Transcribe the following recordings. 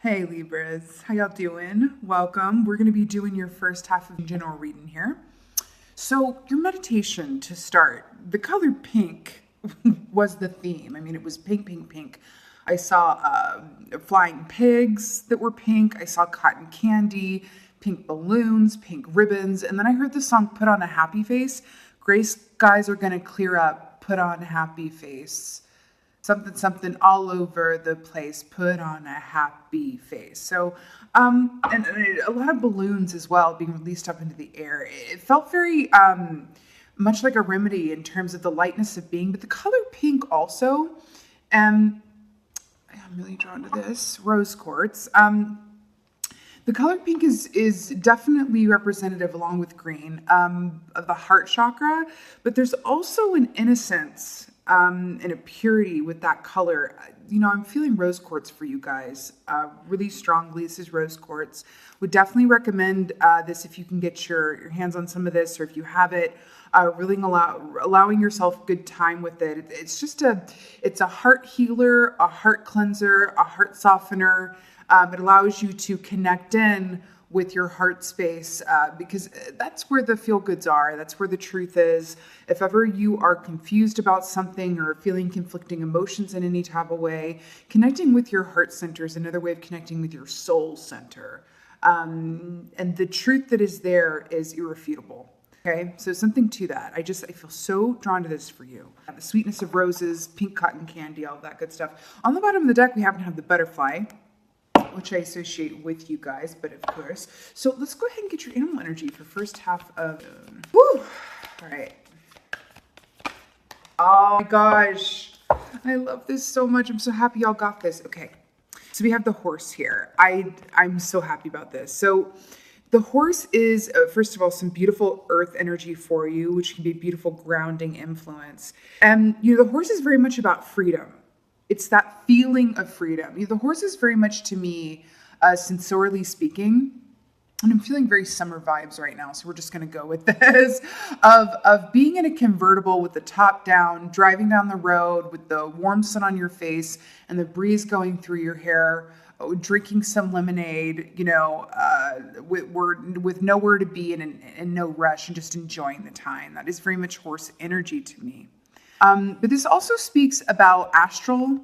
Hey Libras, how y'all doing? Welcome. We're going to be doing your first half of general reading here. So your meditation to start, the color pink was the theme. I mean, it was pink, pink, pink. I saw flying pigs that were pink. I saw cotton candy, pink balloons, pink ribbons. And then I heard the song Put on a Happy Face. Gray skies are going to clear up, put on a happy face. Something, something all over the place, put on a happy face. So, and a lot of balloons as well being released up into the air. It felt very much like a remedy in terms of the lightness of being, but the color pink also, I'm really drawn to this, rose quartz. The color pink is definitely representative, along with green, of the heart chakra, but there's also an innocence and a purity with that color. You know, I'm feeling rose quartz for you guys really strongly. This is rose quartz. Would definitely recommend this if you can get your hands on some of this, or if you have it, really allowing yourself good time with it. It's a heart healer, a heart cleanser, a heart softener. It allows you to connect in with your heart space because that's where the feel goods are. That's where the truth is. If ever you are confused about something or feeling conflicting emotions in any type of way, connecting with your heart center is another way of connecting with your soul center. And the truth that is there is irrefutable. Okay, so something to that. I feel so drawn to this for you. The sweetness of roses, pink cotton candy, all that good stuff. On the bottom of the deck, we happen to have the butterfly, which I associate with you guys, but of course. So let's go ahead and get your animal energy for first half of June. Woo! All right. Oh my gosh. I love this so much. I'm so happy y'all got this. Okay. So we have the horse here. I'm so happy about this. So the horse is, first of all, some beautiful earth energy for you, which can be a beautiful grounding influence. And, the horse is very much about freedom. It's that feeling of freedom. The horse is very much, to me, sensorially speaking, and I'm feeling very summer vibes right now, so we're just going to go with this, of being in a convertible with the top down, driving down the road with the warm sun on your face and the breeze going through your hair, drinking some lemonade, with nowhere to be and no rush, and just enjoying the time. That is very much horse energy to me. But this also speaks about astral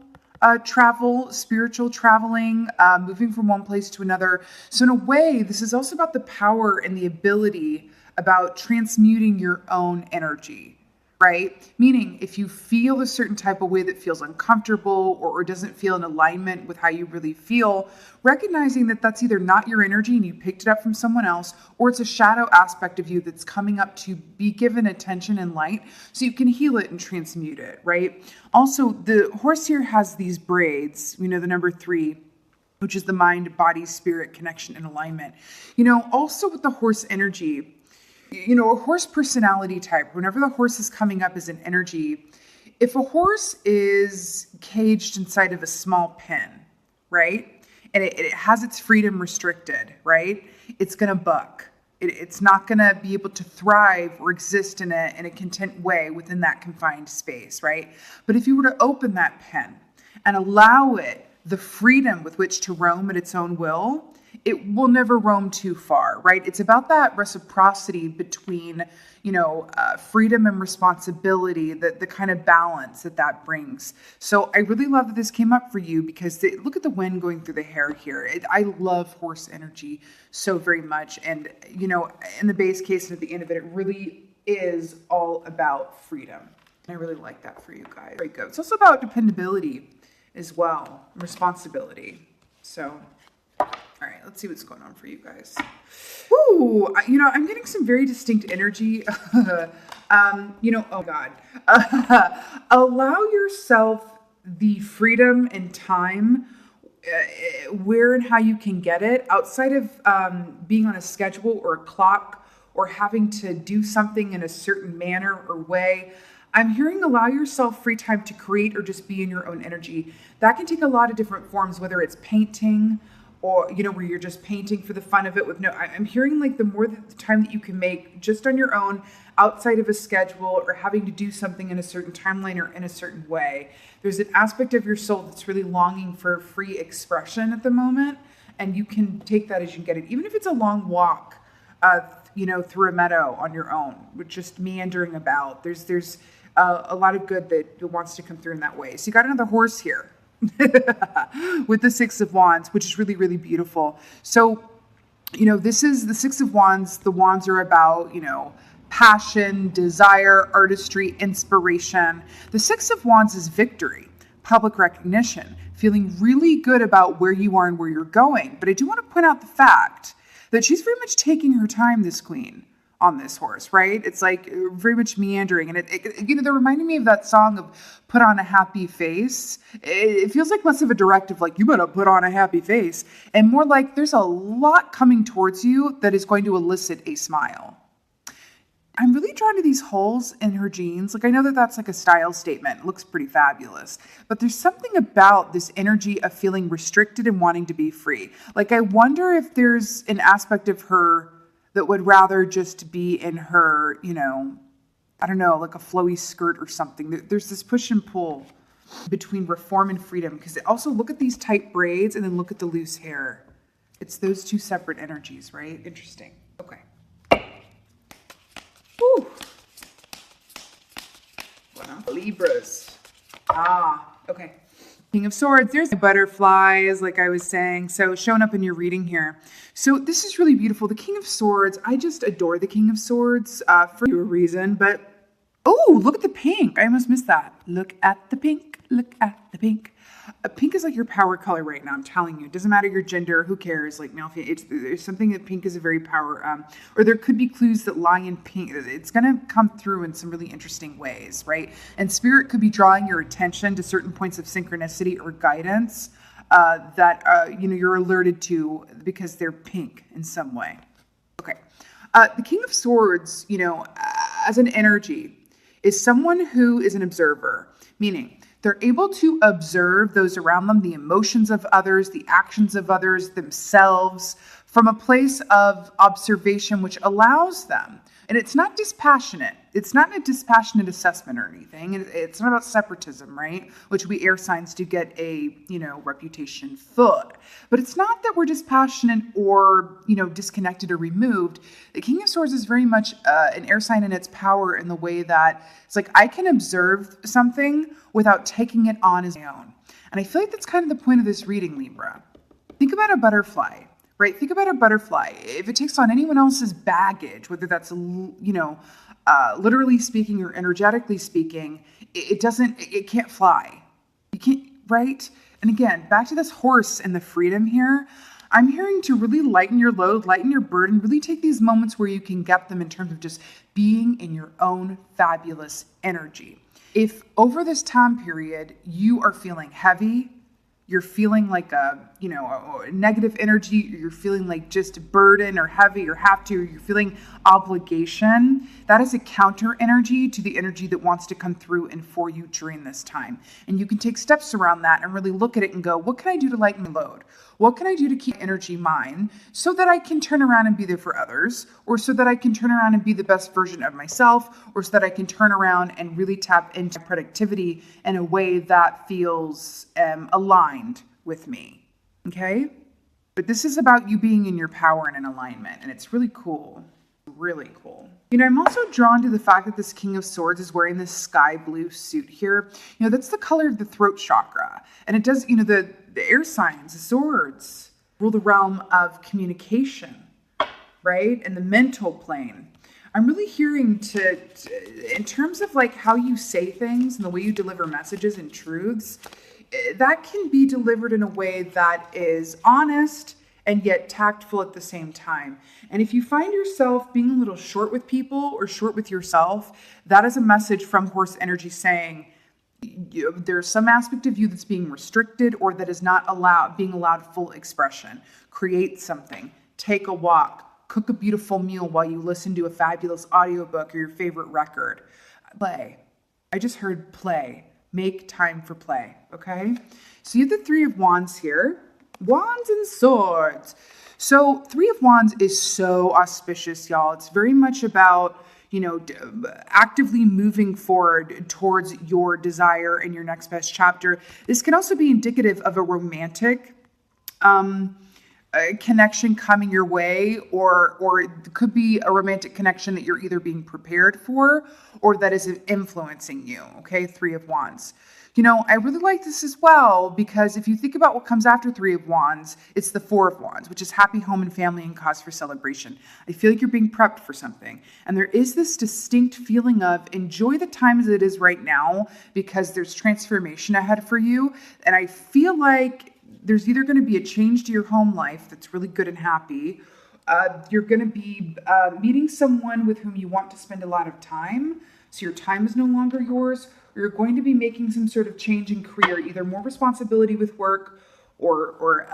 travel, spiritual traveling, moving from one place to another. So in a way, this is also about the power and the ability about transmuting your own energy, right? Meaning if you feel a certain type of way that feels uncomfortable or doesn't feel in alignment with how you really feel, recognizing that that's either not your energy and you picked it up from someone else, or it's a shadow aspect of you that's coming up to be given attention and light so you can heal it and transmute it, right? Also, the horse here has these braids, the number 3, which is the mind, body, spirit connection and alignment. Also with the horse energy, a horse personality type, whenever the horse is coming up as an energy, if a horse is caged inside of a small pen, right, and it has its freedom restricted, right, it's going to buck. It's not going to be able to thrive or exist in a content way within that confined space, right? But if you were to open that pen and allow it the freedom with which to roam at its own will, it will never roam too far, right? It's about that reciprocity between, freedom and responsibility, the kind of balance that brings. So I really love that this came up for you because look at the wind going through the hair here. I love horse energy so very much. And, in the base case and at the end of it, it really is all about freedom. And I really like that for you guys. Very good. It's also about dependability as well, responsibility. So... all right, let's see what's going on for you guys. Ooh, I'm getting some very distinct energy. Oh God. Allow yourself the freedom and time where and how you can get it outside of being on a schedule or a clock or having to do something in a certain manner or way. I'm hearing allow yourself free time to create or just be in your own energy. That can take a lot of different forms, whether it's painting or, where you're just painting for the fun of it with I'm hearing like the more the time that you can make just on your own, outside of a schedule or having to do something in a certain timeline or in a certain way, there's an aspect of your soul that's really longing for free expression at the moment. And you can take that as you get it, even if it's a long walk, through a meadow on your own, with just meandering about. There's a lot of good that wants to come through in that way. So you got another horse here. With the Six of Wands, which is really, really beautiful. So, this is the Six of Wands. The wands are about, passion, desire, artistry, inspiration. The Six of Wands is victory, public recognition, feeling really good about where you are and where you're going. But I do want to point out the fact that she's very much taking her time, this queen, on this horse, right? It's like very much meandering. And they're reminding me of that song of Put on a Happy Face. It feels like less of a directive, like you better put on a happy face, and more like there's a lot coming towards you that is going to elicit a smile. I'm really drawn to these holes in her jeans. Like, I know that that's like a style statement. It looks pretty fabulous. But there's something about this energy of feeling restricted and wanting to be free. Like, I wonder if there's an aspect of her that would rather just be in her, I don't know, like a flowy skirt or something. There's this push and pull between reform and freedom. Because also look at these tight braids and then look at the loose hair. It's those two separate energies, right? Interesting. Okay. Whew. Wow. Libras. Okay. King of Swords. There's the butterflies, like I was saying. So showing up in your reading here. So this is really beautiful. The King of Swords. I just adore the King of Swords for a reason. But, oh, look at the pink. I almost missed that. Look at the pink. Look at the pink. Pink is like your power color right now. I'm telling you. It doesn't matter your gender. Who cares? Like male, female. There's something that pink is a very power. Or there could be clues that lie in pink. It's going to come through in some really interesting ways, right? And spirit could be drawing your attention to certain points of synchronicity or guidance that you're alerted to because they're pink in some way. Okay. The King of Swords, as an energy, is someone who is an observer, meaning they're able to observe those around them, the emotions of others, the actions of others, themselves, from a place of observation, which allows them. And it's not dispassionate. It's not a dispassionate assessment or anything. It's not about separatism, right? Which we air signs do get a, reputation for. But it's not that we're dispassionate or, disconnected or removed. The King of Swords is very much an air sign in its power in the way that it's like I can observe something without taking it on as my own. And I feel like that's kind of the point of this reading, Libra. Think about a butterfly. Right? Think about a butterfly. If it takes on anyone else's baggage, whether that's, literally speaking or energetically speaking, it can't fly. You can't, right? And again, back to this horse and the freedom here, I'm hearing to really lighten your load, lighten your burden, really take these moments where you can get them in terms of just being in your own fabulous energy. If over this time period, you are feeling heavy, you're feeling like a negative energy, you're feeling like just a burden or heavy or you're feeling obligation, that is a counter energy to the energy that wants to come through and for you during this time. And you can take steps around that and really look at it and go, what can I do to lighten my load? What can I do to keep energy mine so that I can turn around and be there for others, or so that I can turn around and be the best version of myself, or so that I can turn around and really tap into productivity in a way that feels aligned with me. Okay? But this is about you being in your power and in alignment, and it's really cool. Really cool. I'm also drawn to the fact that this King of Swords is wearing this sky blue suit here. That's the color of the throat chakra. And it does, the air signs, the swords, rule the realm of communication, right? And the mental plane. I'm really hearing in terms of like how you say things and the way you deliver messages and truths, that can be delivered in a way that is honest and yet tactful at the same time. And if you find yourself being a little short with people or short with yourself, that is a message from horse energy saying there's some aspect of you that's being restricted or that is not being allowed full expression. Create something, take a walk, cook a beautiful meal while you listen to a fabulous audiobook or your favorite record. Play. I just heard play. Make time for play, okay? So you have the Three of Wands here. Wands and Swords. So Three of Wands is so auspicious, y'all. It's very much about, actively moving forward towards your desire and your next best chapter. This can also be indicative of a romantic connection coming your way, or it could be a romantic connection that you're either being prepared for or that is influencing you. Okay, Three of Wands. I really like this as well, because if you think about what comes after Three of Wands, it's the Four of Wands, which is happy home and family and cause for celebration. I feel like you're being prepped for something. And there is this distinct feeling of enjoy the time as it is right now, because there's transformation ahead for you. And I feel like there's either going to be a change to your home life that's really good and happy. You're going to be meeting someone with whom you want to spend a lot of time. So your time is no longer yours. You're going to be making some sort of change in career, either more responsibility with work or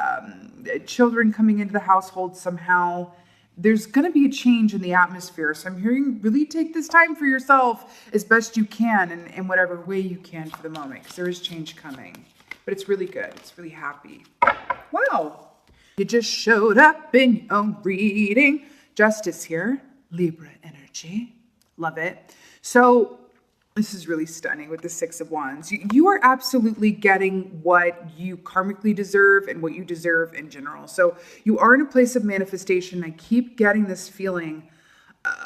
children coming into the household somehow. There's going to be a change in the atmosphere. So I'm hearing really take this time for yourself as best you can and in whatever way you can for the moment, because there is change coming. But it's really good. It's really happy. Wow. You just showed up in your reading. Justice here. Libra energy. Love it. So this is really stunning with the Six of Wands. You are absolutely getting what you karmically deserve and what you deserve in general. So you are in a place of manifestation. I keep getting this feeling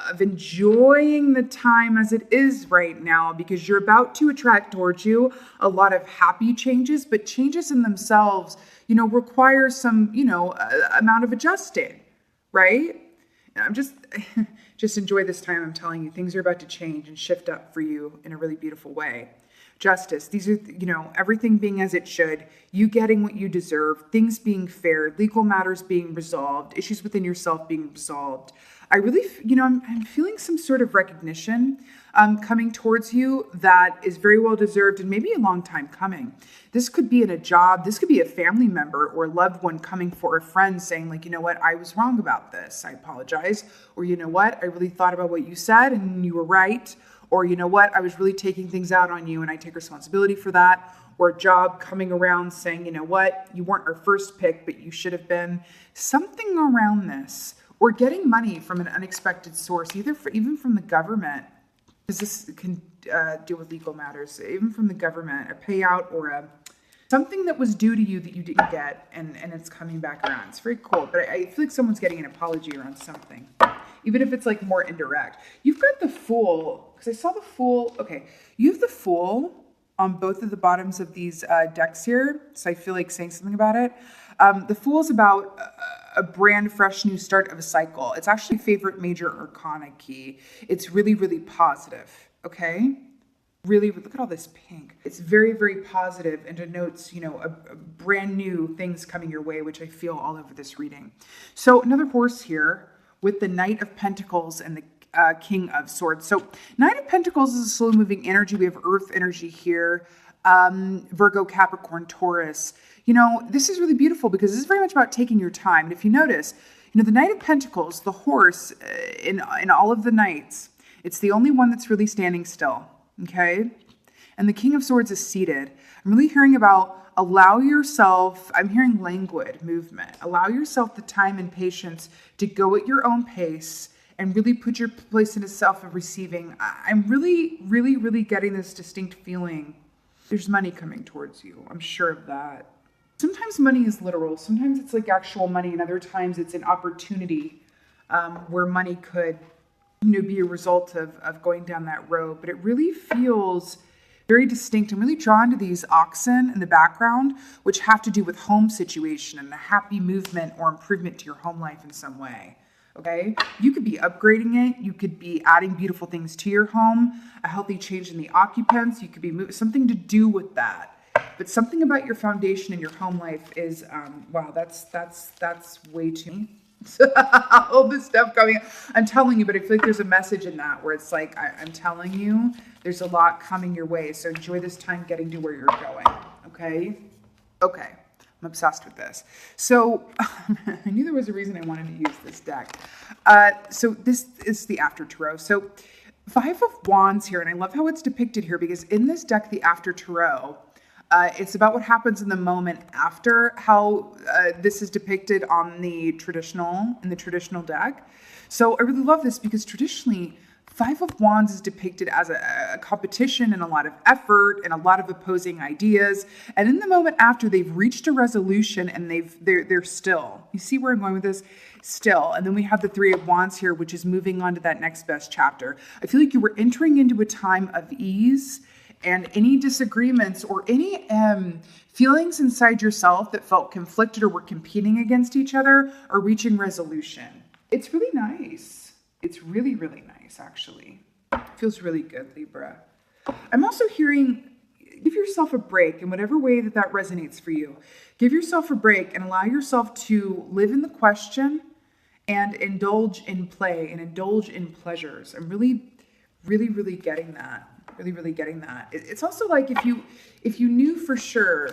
of enjoying the time as it is right now, because you're about to attract towards you a lot of happy changes, but changes in themselves, require some, amount of adjusting, right? I'm just enjoy this time. I'm telling you, things are about to change and shift up for you in a really beautiful way. Justice. These are, everything being as it should, you getting what you deserve, things being fair, legal matters being resolved, issues within yourself being resolved. I really, I'm feeling some sort of recognition coming towards you that is very well deserved and maybe a long time coming. This could be in a job. This could be a family member or a loved one coming for a friend saying, like, what, I was wrong about this. I apologize. Or, what, I really thought about what you said and you were right. Or, what, I was really taking things out on you and I take responsibility for that. Or a job coming around saying, what, you weren't our first pick, but you should have been. Something around this. Or getting money from an unexpected source, even from the government, because this can deal with legal matters, even from the government, a payout or something that was due to you that you didn't get, and it's coming back around. It's very cool, but I feel like someone's getting an apology around something, even if it's like more indirect. You've got the Fool, because I saw the Fool. Okay, you have the Fool on both of the bottoms of these decks here, so I feel like saying something about it. The Fool is about a brand fresh new start of a cycle. It's actually favorite major arcana key. It's really, really positive. Okay. Really, look at all this pink. It's very, very positive and denotes, a brand new things coming your way, which I feel all over this reading. So another horse here with the Knight of Pentacles and the King of Swords. So Knight of Pentacles is a slow moving energy. We have Earth energy here. Virgo, Capricorn, Taurus. This is really beautiful because this is very much about taking your time. And if you notice, the Knight of Pentacles, the horse in all of the knights, it's the only one that's really standing still. Okay. And the King of Swords is seated. I'm really hearing about allow yourself. I'm hearing languid movement. Allow yourself the time and patience to go at your own pace and really put your place in a self of receiving. I'm really, really, really getting this distinct feeling. There's money coming towards you. I'm sure of that. Sometimes money is literal. Sometimes it's like actual money, and other times it's an opportunity where money could, be a result of going down that road. But it really feels very distinct. I'm really drawn to these oxen in the background, which have to do with home situation and a happy movement or improvement to your home life in some way. Okay, you could be upgrading it. You could be adding beautiful things to your home, a healthy change in the occupants. You could be something to do with that. But something about your foundation and your home life is, wow, that's way too. All this stuff coming. I'm telling you, but I feel like there's a message in that where it's like, I'm telling you, there's a lot coming your way. So enjoy this time getting to where you're going. Okay. Okay. I'm obsessed with this. So I knew there was a reason I wanted to use this deck. So this is the After Tarot. So Five of Wands here, and I love how it's depicted here because in this deck, the After Tarot, It's about what happens in the moment after, how this is depicted in the traditional deck. So I really love this because traditionally, Five of Wands is depicted as a competition and a lot of effort and a lot of opposing ideas. And in the moment after, they've reached a resolution and they're still. You see where I'm going with this? Still. And then we have the Three of Wands here, which is moving on to that next best chapter. I feel like you were entering into a time of ease, and any disagreements or any feelings inside yourself that felt conflicted or were competing against each other are reaching resolution. It's really nice. It's really, really nice, actually. Feels really good, Libra. I'm also hearing, give yourself a break in whatever way that resonates for you. Give yourself a break and allow yourself to live in the question and indulge in play and indulge in pleasures. I'm really, really, really getting that. Really, really getting that. It's also like if you knew for sure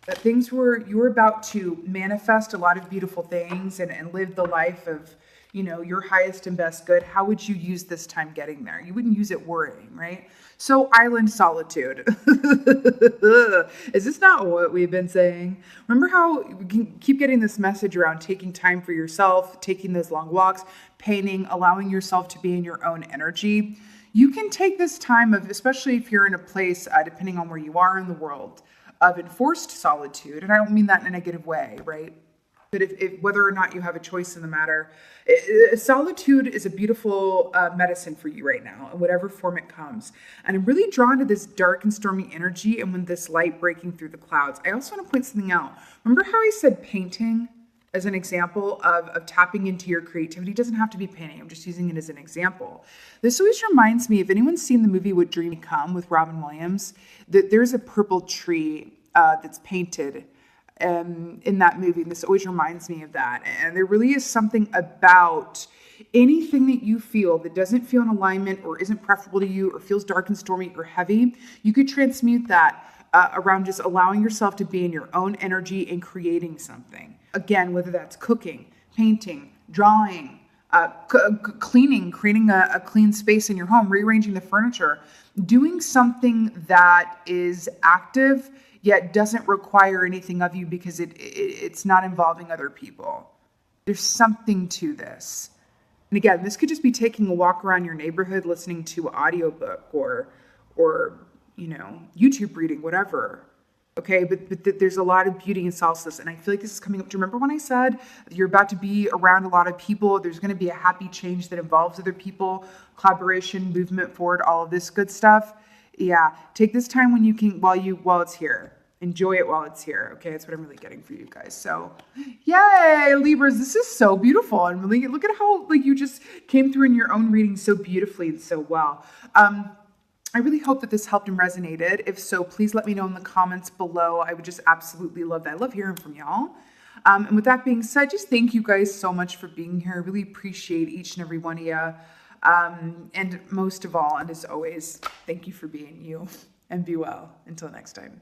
that you were about to manifest a lot of beautiful things and live the life of, your highest and best good, how would you use this time getting there? You wouldn't use it worrying, right? So island solitude. Is this not what we've been saying? Remember how we can keep getting this message around taking time for yourself, taking those long walks, painting, allowing yourself to be in your own energy. You can take this time of, especially if you're in a place, depending on where you are in the world, of enforced solitude. And I don't mean that in a negative way, right? But if whether or not you have a choice in the matter, solitude is a beautiful medicine for you right now, in whatever form it comes. And I'm really drawn to this dark and stormy energy and when this light breaking through the clouds. I also want to point something out. Remember how I said painting as an example of tapping into your creativity? It doesn't have to be painting. I'm just using it as an example. This always reminds me, if anyone's seen the movie What Dream Come with Robin Williams, that there's a purple tree that's painted in that movie. And this always reminds me of that. And there really is something about anything that you feel that doesn't feel in alignment or isn't preferable to you or feels dark and stormy or heavy, you could transmute that around just allowing yourself to be in your own energy and creating something. Again, whether that's cooking, painting, drawing, cleaning, creating a clean space in your home, rearranging the furniture, doing something that is active yet doesn't require anything of you because it's not involving other people. There's something to this. And again, this could just be taking a walk around your neighborhood, listening to an audiobook or YouTube reading, whatever. Okay, but there's a lot of beauty in solstice, and I feel like this is coming up. Do you remember when I said you're about to be around a lot of people? There's going to be a happy change that involves other people, collaboration, movement forward, all of this good stuff. Yeah, take this time when you can, while it's here. Enjoy it while it's here. Okay, that's what I'm really getting for you guys. So, yay, Libras! This is so beautiful, and really look at how you just came through in your own reading so beautifully and so well. I really hope that this helped and resonated. If so, please let me know in the comments below. I would just absolutely love that. I love hearing from y'all. And with that being said, just thank you guys so much for being here. I really appreciate each and every one of you. And most of all, and as always, thank you for being you. And be well. Until next time.